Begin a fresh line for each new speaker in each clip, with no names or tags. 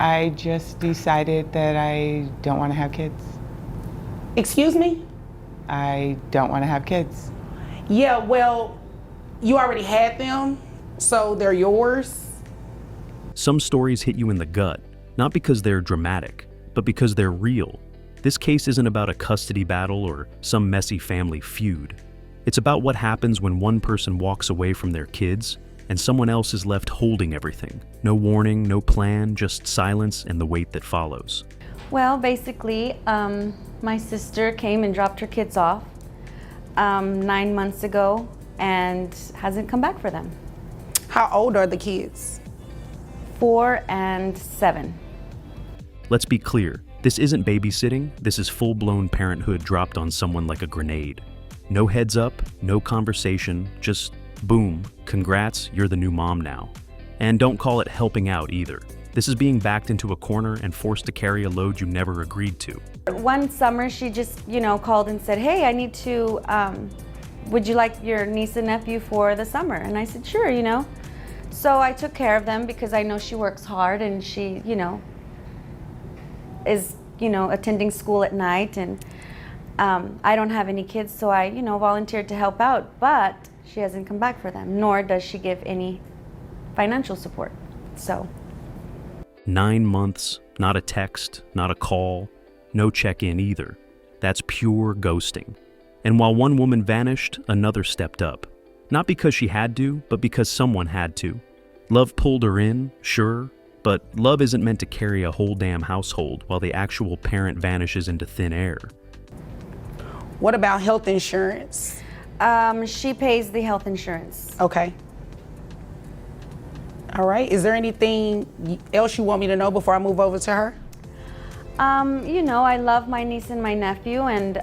I just decided that I don't want to have kids.
Excuse me?
I don't want to have kids.
Yeah, well, you already had them, so they're yours.
Some stories hit you in the gut, not because they're dramatic, but because they're real. This case isn't about a custody battle or some messy family feud. It's about what happens when one person walks away from their kids and someone else is left holding everything. No warning, no plan, just silence and the weight that follows.
Well, basically, my sister came and dropped her kids off 9 months ago and hasn't come back for them.
How old are the kids?
4 and 7.
Let's be clear, this isn't babysitting, this is full-blown parenthood dropped on someone like a grenade. No heads up, no conversation, just boom, congrats, you're the new mom now. And don't call it helping out either. This is being backed into a corner and forced to carry a load you never agreed to.
One summer she just, called and said, hey, I need to, would you like your niece and nephew for the summer? And I said, sure, So I took care of them because I know she works hard and she, is, attending school at night, and I don't have any kids, so I, volunteered to help out, but she hasn't come back for them, nor does she give any financial support, so.
9 months, not a text, not a call, no check-in either. That's pure ghosting. And while one woman vanished, another stepped up. Not because she had to, but because someone had to. Love pulled her in, sure, but love isn't meant to carry a whole damn household while the actual parent vanishes into thin air.
What about health insurance?
She pays the health insurance.
Okay. All right, is there anything else you want me to know before I move over to her?
I love my niece and my nephew, and,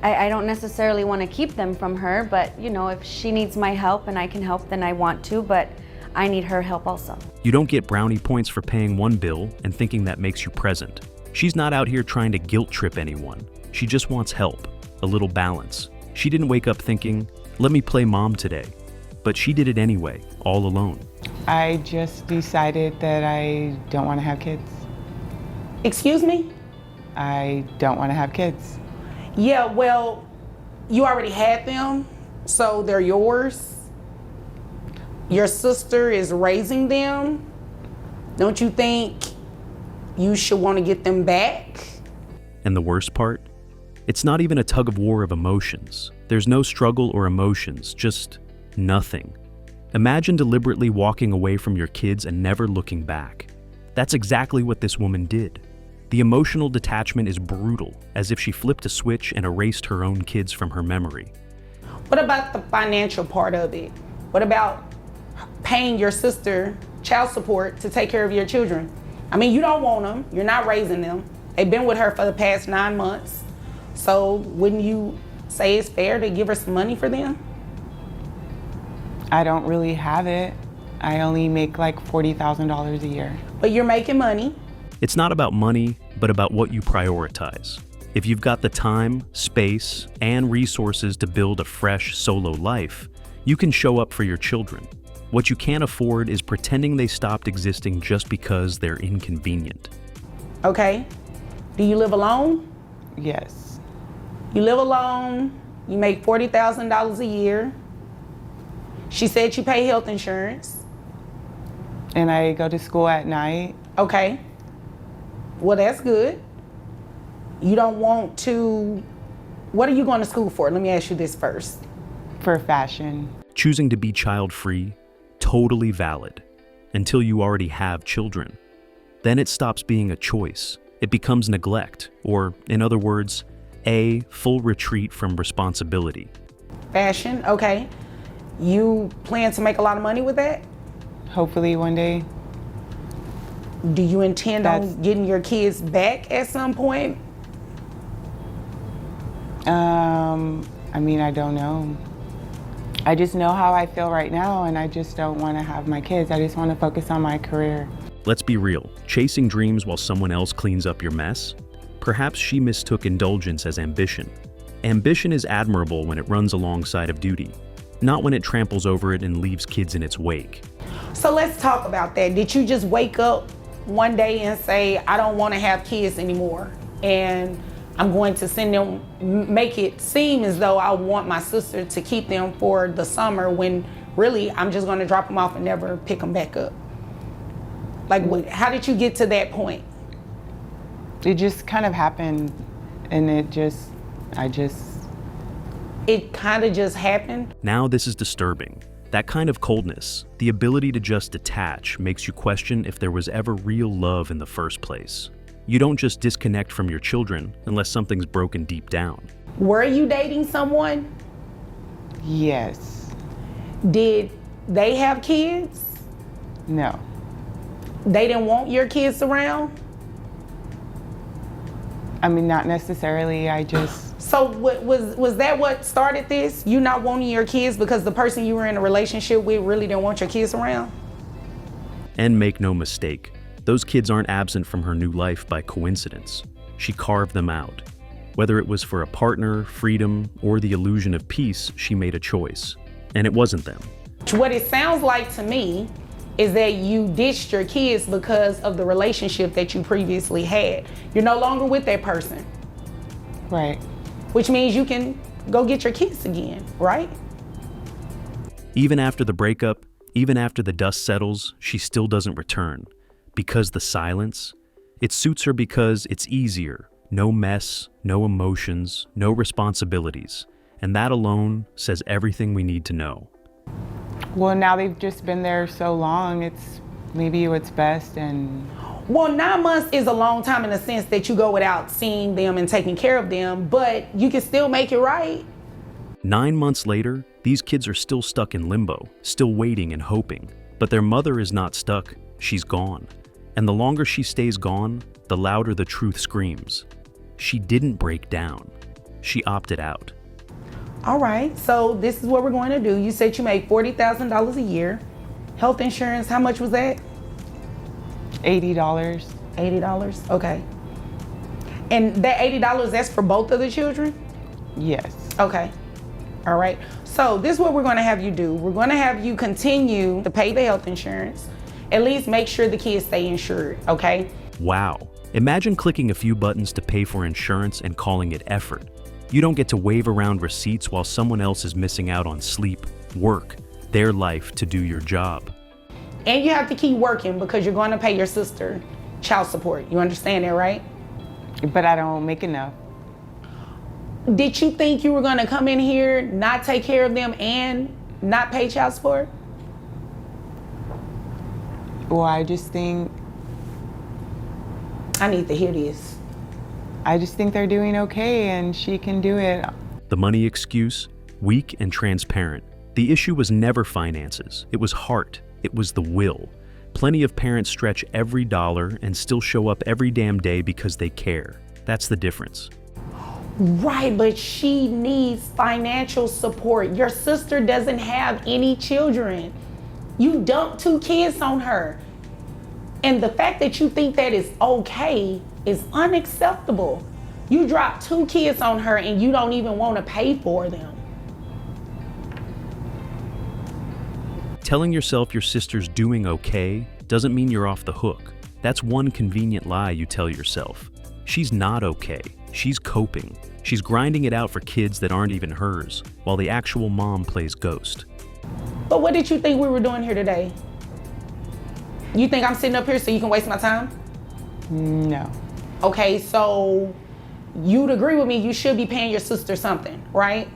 I don't necessarily want to keep them from her, but, if she needs my help and I can help, then I want to, but I need her help also.
You don't get brownie points for paying one bill and thinking that makes you present. She's not out here trying to guilt trip anyone. She just wants help, a little balance. She didn't wake up thinking, let me play mom today. But she did it anyway, all alone.
I just decided that I don't want to have kids.
Excuse me?
I don't want to have kids.
Yeah, well, you already had them, so they're yours. Your sister is raising them. Don't you think you should want to get them back?
And the worst part? It's not even a tug of war of emotions. There's no struggle or emotions, just nothing. Imagine deliberately walking away from your kids and never looking back. That's exactly what this woman did. The emotional detachment is brutal, as if she flipped a switch and erased her own kids from her memory.
What about the financial part of it? What about paying your sister child support to take care of your children? I mean, you don't want them, you're not raising them. They've been with her for the past 9 months. So wouldn't you say it's fair to give her some money for them?
I don't really have it. I only make like $40,000 a year.
But you're making money.
It's not about money, but about what you prioritize. If you've got the time, space, and resources to build a fresh solo life, you can show up for your children. What you can't afford is pretending they stopped existing just because they're inconvenient.
Okay. Do you live alone?
Yes.
You live alone, you make $40,000 a year. She said you pay health insurance.
And I go to school at night.
Okay. Well, that's good. You don't want to, what are you going to school for? Let me ask you this first.
For fashion.
Choosing to be child-free, totally valid, until you already have children. Then it stops being a choice. It becomes neglect, or in other words, a full retreat from responsibility.
Fashion, okay. You plan to make a lot of money with that?
Hopefully one day.
Do you intend on getting your kids back at some point?
I don't know. I just know how I feel right now, and I just don't want to have my kids. I just want to focus on my career.
Let's be real. Chasing dreams while someone else cleans up your mess? Perhaps she mistook indulgence as ambition. Ambition is admirable when it runs alongside of duty, not when it tramples over it and leaves kids in its wake.
So let's talk about that. Did you just wake up one day and say, I don't want to have kids anymore, and I'm going to send them, make it seem as though I want my sister to keep them for the summer, when really I'm just going to drop them off and never pick them back up? Like, how did you get to that point?
It just kind of happened, and it
kind of just happened?
Now this is disturbing. That kind of coldness, the ability to just detach, makes you question if there was ever real love in the first place. You don't just disconnect from your children unless something's broken deep down.
Were you dating someone?
Yes.
Did they have kids?
No.
They didn't want your kids around?
I mean, not necessarily. I just...
So was that what started this? You not wanting your kids because the person you were in a relationship with really didn't want your kids around?
And make no mistake, those kids aren't absent from her new life by coincidence. She carved them out. Whether it was for a partner, freedom, or the illusion of peace, she made a choice. And it wasn't them.
What it sounds like to me is that you ditched your kids because of the relationship that you previously had. You're no longer with that person.
Right.
Which means you can go get your kids again, right?
Even after the breakup, even after the dust settles, she still doesn't return. Because the silence, it suits her because it's easier. No mess, no emotions, no responsibilities. And that alone says everything we need to know.
Well, now they've just been there so long, it's maybe what's best. And
well, 9 months is a long time in the sense that you go without seeing them and taking care of them, but you can still make it right.
9 months later, these kids are still stuck in limbo, still waiting and hoping. But their mother is not stuck, she's gone. And the longer she stays gone, the louder the truth screams. She didn't break down. She opted out.
All right, so this is what we're going to do. You said you made $40,000 a year. Health insurance, how much was that?
$80.
$80, okay. And that $80, that's for both of the children?
Yes.
Okay, all right. So this is what we're gonna have you do. We're gonna have you continue to pay the health insurance, at least make sure the kids stay insured, okay?
Wow. Imagine clicking a few buttons to pay for insurance and calling it effort. You don't get to wave around receipts while someone else is missing out on sleep, work, their life to do your job.
And you have to keep working because you're going to pay your sister child support. You understand that, right?
But I don't make enough.
Did you think you were going to come in here, not take care of them, and not pay child support?
Well, I just think
I need to hear this.
they're doing okay, and she can do it.
The money excuse, weak and transparent. The issue was never finances. It was heart. It was the will. Plenty of parents stretch every dollar and still show up every damn day because they care. That's the difference.
Right, but she needs financial support. Your sister doesn't have any children. You dumped 2 kids on her. And the fact that you think that is okay is unacceptable. You dropped 2 kids on her and you don't even want to pay for them.
Telling yourself your sister's doing okay doesn't mean you're off the hook. That's one convenient lie you tell yourself. She's not okay. She's coping. She's grinding it out for kids that aren't even hers, while the actual mom plays ghost.
But what did you think we were doing here today? You think I'm sitting up here so you can waste my time?
No.
Okay, so you'd agree with me, you should be paying your sister something, right?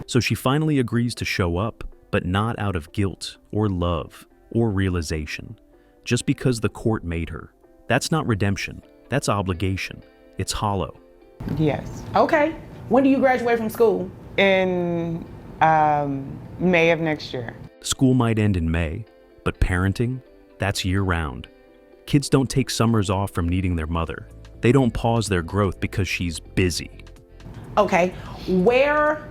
So she finally agrees to show up, but not out of guilt or love or realization, just because the court made her. That's not redemption. That's obligation. It's hollow.
Yes.
Okay. When do you graduate from school?
In May of next year.
School might end in May, but parenting, that's year-round. Kids don't take summers off from needing their mother. They don't pause their growth because she's busy.
Okay. Where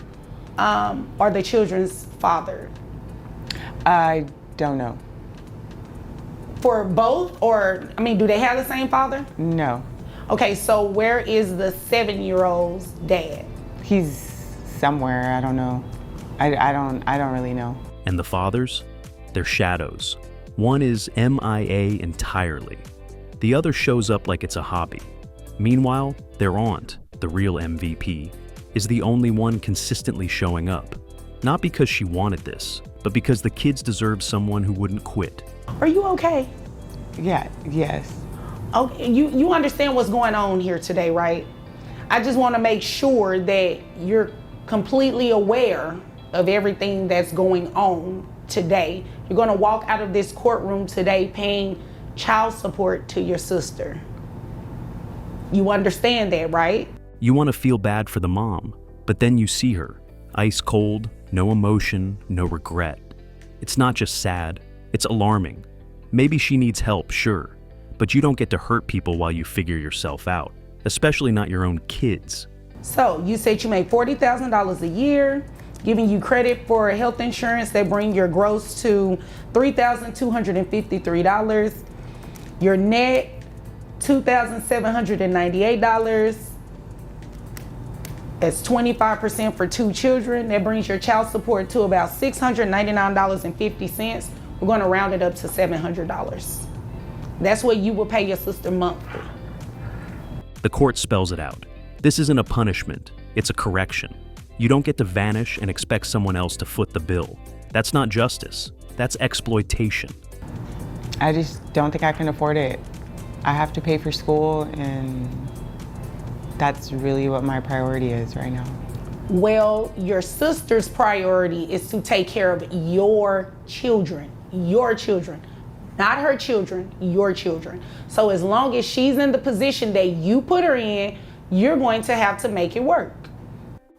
are the children's father?
I don't know.
For both, or, I mean, do they have the same father?
No.
Okay, so where is the 7-year-old's dad?
He's somewhere. I don't know. I don't really know.
And the fathers? they're shadows. One is MIA entirely. The other shows up like it's a hobby. Meanwhile, their aunt, the real MVP, is the only one consistently showing up. Not because she wanted this, but because the kids deserve someone who wouldn't quit.
Are you okay?
Yeah, yes.
Okay, you understand what's going on here today, right? I just want to make sure that you're completely aware of everything that's going on today. You're going to walk out of this courtroom today paying child support to your sister. You understand that, right?
You want to feel bad for the mom, but then you see her, ice cold, no emotion, no regret. It's not just sad, it's alarming. Maybe she needs help, sure, but you don't get to hurt people while you figure yourself out, especially not your own kids.
So you said you make $40,000 a year, giving you credit for health insurance that bring your gross to $3,253. Your net, $2,798. That's 25% for 2 children. That brings your child support to about $699.50. We're going to round it up to $700. That's what you will pay your sister monthly.
The court spells it out. This isn't a punishment, it's a correction. You don't get to vanish and expect someone else to foot the bill. That's not justice, that's exploitation.
I just don't think I can afford it. I have to pay for school, and that's really what my priority is right now.
Well, your sister's priority is to take care of your children, not her children, your children. So as long as she's in the position that you put her in, you're going to have to make it work.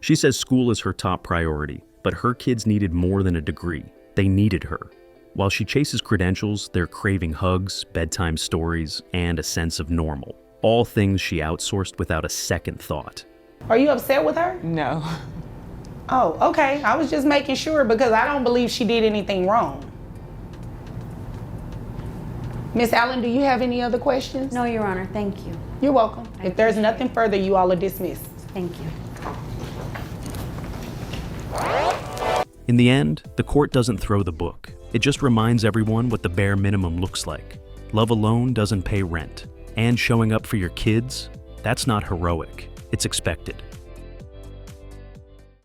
She says school is her top priority, but her kids needed more than a degree. They needed her. While she chases credentials, they're craving hugs, bedtime stories, and a sense of normal. All things she outsourced without a second thought.
Are you upset with her?
No.
Oh, okay. I was just making sure because I don't believe she did anything wrong. Miss Allen, do you have any other questions?
No, Your Honor, thank you.
You're welcome. If there's nothing further, you all are dismissed.
Thank you.
In the end, the court doesn't throw the book. It just reminds everyone what the bare minimum looks like. Love alone doesn't pay rent. And showing up for your kids, that's not heroic. It's expected.